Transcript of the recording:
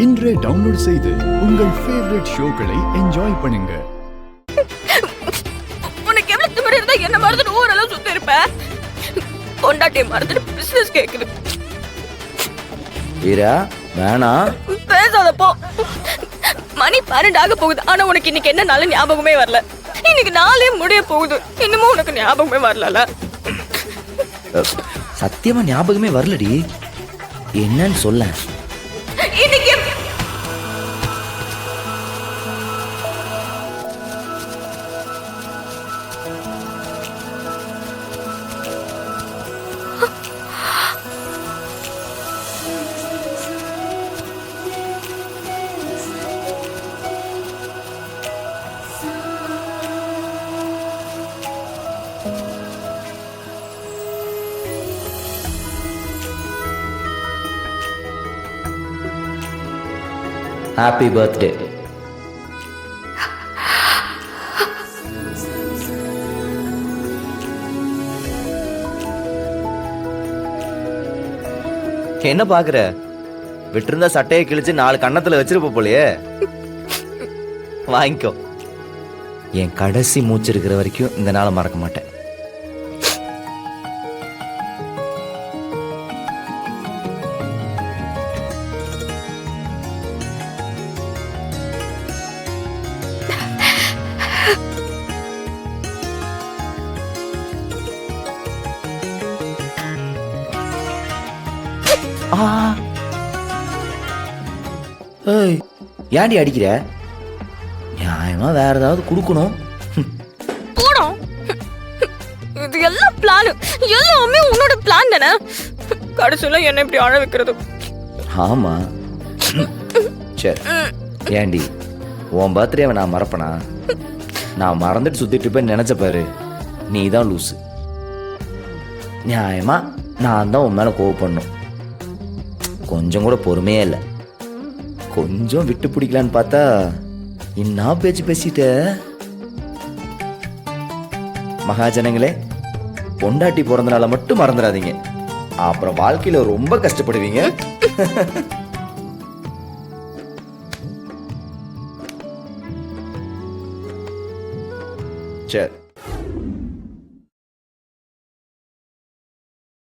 இன்றே டவுன்லோட் செய்து உங்கள் ஃபேவரட் ஷோக்களை என்ஜாய் பண்ணுங்க. உனக்கு எவ்வளவு திமிரு இருந்தா என்ன மறந்துட்டு ஊரெல்லாம் சுத்தி இருப்ப? பொண்டாட்டியை மறந்துட்டு பிசினஸ் கேக்குது. வீரா வேணாம் பேசாத போ. மணி 12 ஆக போகுது. ஆனா உனக்கு இன்னைக்கு என்ன நாள் ஞாபகமே வரல. இன்னைக்கு நாளே முடிய போகுது. இன்னமும் உனக்கு ஞாபகமே வரல. சத்தியமா ஞாபகமே வரலடி. என்னன்னு சொல்ல. இன்னைக்கு ஹாப்பி பர்த்டே. என்ன பாக்குற? விட்டிருந்தா சட்டையை கிழிச்சு 4 கன்னத்துல வச்சிருப்ப போலயே. வாங்கிக்கோ. என் கடைசி மூச்சு இருக்கிற வரைக்கும் இந்த நாளை மறக்க மாட்டேன். ஏன்டி அடிக்கிற? நியாயமா வேற ஏதாவது கொடுக்கணும். போடும். இது எல்லாம் பிளான். எல்லாமே உன்னோட பிளான் தானே. கடைசியில என்ன இப்படி அழ வைக்கிறது? ஆமா. சரி ஏண்டி உன் பர்த்டேவை நான் மறப்பனா? நான் மறந்துட்டு சுத்திட்டு இருப்பேன்னு நினைச்ச பாரு. நீ தான் லூசு. நியாயமா நான் தான் உன் மேல கோவப்படணும். கொஞ்சம் கூட பொறுமையே இல்லை. கொஞ்சம் விட்டு பிடிக்கலான்னு பார்த்தா என்ன பேச்சு பேசிட்ட. மகாஜனங்களே, பொண்டாட்டி பிறந்தனால மட்டும் மறந்துடாதீங்க. அப்புறம் வாழ்க்கையில ரொம்ப கஷ்டப்படுவீங்க. சரி.